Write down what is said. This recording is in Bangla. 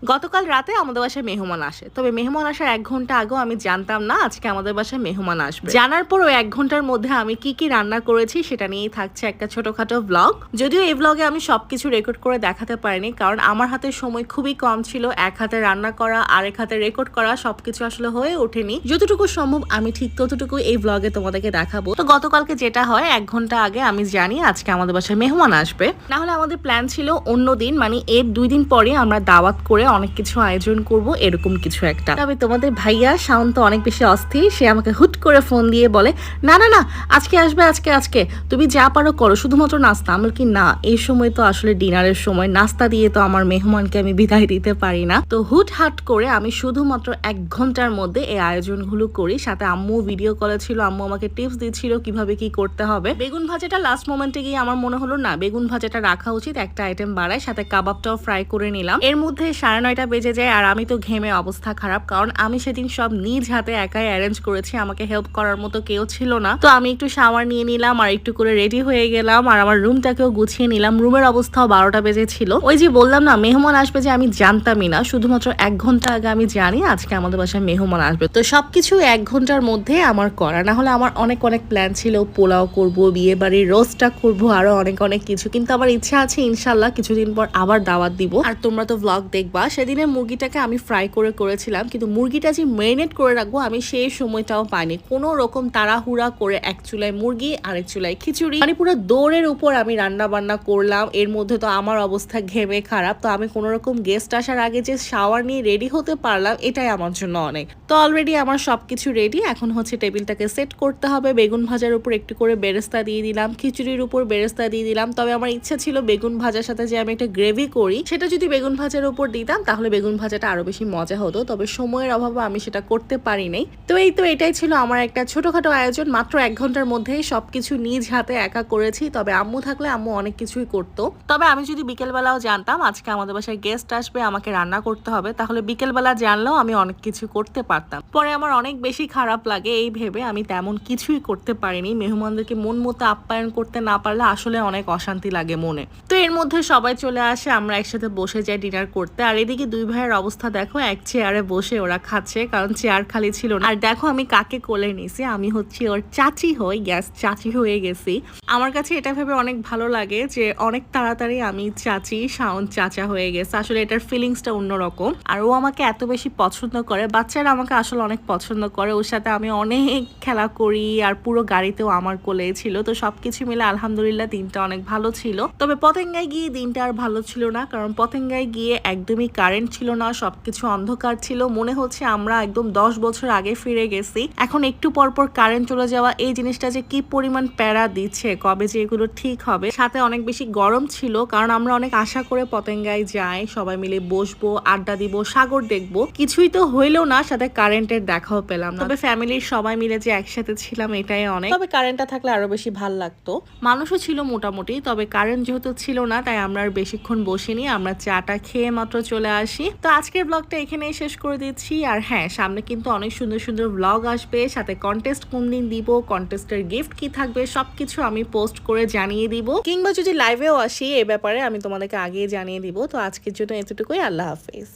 গতকাল রাতে আমাদের বাসায় মেহমান আসে, তবে মেহমান আসার 1 ঘন্টা আগেও আমি জানতাম না আজকে আমাদের বাসায় মেহমান আসবে। জানার পরও 1 ঘন্টার মধ্যে আমি কি কি রান্না করেছি সেটা নিয়েই থাকছে একটা ছোটখাটো ব্লগ। যদিও এই ব্লগে আমি সবকিছু রেকর্ড করে দেখাতে পারিনি, কারণ আমার হাতে সময় খুবই কম ছিল। এক হাতে রান্না করা, আরেক হাতে রেকর্ড করা, সবকিছু আসলে হয়ে ওঠেনি। যতটুকু সম্ভব আমি ঠিক ততটুকু এই ব্লগে তোমাদেরকে দেখাবো। তো গতকালকে যেটা হয়, 1 ঘন্টা আগে আমি জানি আজকে আমাদের বাসায় মেহমান আসবে। না হলে আমাদের প্ল্যান ছিল অন্য দিন, মানে এর 2 দিন পরে আমরা দাওয়াত করে অনেক কিছু আয়োজন করব, এরকম কিছু একটা। তবে তোমাদের ভাইয়া শাওন তো অনেক বেশি অস্থির। সে আমাকে হুট করে ফোন দিয়ে বলে, না না না, আজকে আসবে, আজকে তুমি যা পারো করো, শুধুমাত্র নাস্তা। আমার কি না, এই সময় তো আসলে ডিনারের সময়, নাস্তা দিয়ে তো আমার মেহমানকে আমি বিদায় দিতে পারি না। তো হুট হাট করে আমি শুধুমাত্র 1 ঘন্টার মধ্যে এই আয়োজনগুলো করি। সাথে আম্মু ভিডিও কলে ছিল, আম্মু আমাকে টিপস দিচ্ছিল কিভাবে কি করতে হবে। বেগুন ভাজাটা লাস্ট মোমেন্টে গিয়ে আমার মনে হলো না, বেগুন ভাজাটা রাখা উচিত, একটা আইটেম বাড়ায়। সাথে কাবাবটাও ফ্রাই করে নিলাম। এর মধ্যে 9:30 বেজে যায়, আর আমি তো ঘেমে অবস্থা খারাপ, কারণ আমি সেদিন সব নিজ হাতে একাই অ্যারেঞ্জ করেছি। আমাকে হেল্প করার মতো কেউ ছিল না। তো আমি একটু শাওয়ার নিয়ে নিলাম আর একটু করে রেডি হয়ে গেলাম, আর আমার রুমটাকেও গুছিয়ে নিলাম। রুমের অবস্থাও 12টা বেজে ছিল। ওই যে বললাম না, মেহমান আসবে যে আমি জানতামই না। শুধুমাত্র 1 ঘন্টা আগে আমি জানি আজকে আমাদের বাসায় মেহমান আসবে। তো সবকিছু 1 ঘন্টার মধ্যে আমার করা। না হলে আমার অনেক প্ল্যান ছিল, পোলাও করব, বিয়ে বাড়ির রোস্টটা করবো, আরো অনেক কিছু। কিন্তু আমার ইচ্ছা আছে ইনশাল্লাহ কিছুদিন পর আবার দাওয়াত দিব। আর তোমরা তো ভ্লগ দেখবা। সেদিনের মুরগিটাকে আমি ফ্রাই করেছিলাম, কিন্তু মুরগিটা যে ম্যারিনেট করে রাখবো আমি সেই সময়টাও পাইনি। কোনো রকম তাড়াহুড়া করে এক চুলায় মুরগি, আরেক চুলায় খিচুড়ি, মানে পুরো দৌড়ের উপর আমি রান্না বান্না করলাম। এর মধ্যে তো আমার অবস্থা ঘেমে খারাপ। তো আমি কোনো রকম গেস্ট আসার আগে যে শাওয়ার নিয়ে রেডি হতে পারলাম, এটাই আমার জন্য অনেক। তো অলরেডি আমার সবকিছু রেডি। এখন হচ্ছে টেবিলটাকে সেট করতে হবে। বেগুন ভাজার উপর একটু করে বেরেস্তা দিয়ে দিলাম, খিচুড়ির উপর বেরেস্তা দিয়ে দিলাম। তবে আমার ইচ্ছা ছিল বেগুন ভাজার সাথে যে আমি একটা গ্রেভি করি, সেটা যদি বেগুন ভাজার উপর দিতাম তাহলে বেগুন ভাজাটা আরো বেশি মজা হতো। তবে সময়ের অভাবে আমি সেটা করতে পারি নাই। তো এটাই ছিল আমার একটা ছোটখাটো আয়োজন। মাত্র 1 ঘন্টার মধ্যেই সবকিছু নিজ হাতে একা করেছি। তবে আম্মু থাকলে আম্মু অনেক কিছুই করতো। তবে আমি যদি বিকেলবেলাও জানতাম আজকে আমাদের বাসায় গেস্ট আসবে, আমাকে রান্না করতে হবে, তাহলে বিকেলবেলা জানলেও আমি অনেক কিছু করতে পারতাম। পরে আমার অনেক বেশি খারাপ লাগে এই ভেবে আমি তেমন কিছুই করতে পারিনি। মেহমানদেরকে মন মতো আপ্যায়ন করতে না পারলে আসলে অনেক অশান্তি লাগে মনে। তো এর মধ্যে সবাই চলে আসে, আমরা একসাথে বসে যাই ডিনার করতে। আর এদিকে 2 ভাইয়ের অবস্থা দেখো, এক চেয়ারে বসে ওরা খাচ্ছে, কারণ চেয়ার খালি ছিল না। আর দেখো আমি কাকে কোলে নিছি, আমি হচ্ছে ওর চাচি হই, চাচি হয়ে গেছি। আমার কাছে এটা ভেবে অনেক ভালো লাগে যে অনেক তাড়াতাড়ি আমি চাচি, শাওন চাচা হয়ে গেছে। আসলে এটার ফিলিংসটা অন্যরকম। আর ও আমাকে এত বেশি পছন্দ করে, বাচ্চারা আমাকে আসলে অনেক পছন্দ করে। ওর সাথে আমি অনেক খেলা করি, আর পুরো গাড়িতেও আমার কোলে ছিল। তো সবকিছু মিলে আলহামদুলিল্লাহ দিনটা অনেক ভালো ছিল। তবে পতেঙ্গায় গিয়ে দিনটা আর ভালো ছিল না, কারণ পতেঙ্গায় গিয়ে একদমই কারেন্ট ছিল না, সবকিছু অন্ধকার ছিল। মনে হচ্ছে আমরা একদম 10 বছর আগে ফিরে গেছি। এখন একটু পরপর কারেন্ট চলে যাওয়া, এই জিনিসটা যে কি পরিমাণ প্যারা দিচ্ছে, কবে যে এগুলো ঠিক হবে। সাথে অনেক বেশি গরম ছিল, কারণ আমরা অনেক আশা করে পতেঙ্গায় যাই, সবাই মিলে বসবো, আড্ডা দিব, সাগর দেখবো, কিছুই তো হইলো না। সাথে কারেন্টের দেখাও পেলাম না। তবে ফ্যামিলির সবাই মিলে যে একসাথে ছিলাম এটাই অনেক। তবে কারেন্টটা থাকলে আরো বেশি ভাল লাগতো। মানুষও ছিল মোটামুটি, তবে কারেন্ট যেহেতু ছিল না তাই আমরা আর বেশিক্ষণ বসিনি, আমরা চাটা খেয়ে মাত্র চলে আসি। তো আজকের ব্লগটা এখানেই শেষ করে দিচ্ছি। আর হ্যাঁ, সামনে কিন্তু অনেক সুন্দর ব্লগ আসবে, সাথে কন্টেস্ট কোন দিন দিব, কন্টেস্টের গিফট কি থাকবে, সবকিছু আমি পোস্ট করে জানিয়ে দিব। কিংবা যদি লাইভেও আসি এ ব্যাপারে আমি তোমাদেরকে আগেই জানিয়ে দিব। তো আজকের জন্য এতটুকুই। আল্লাহ হাফেজ।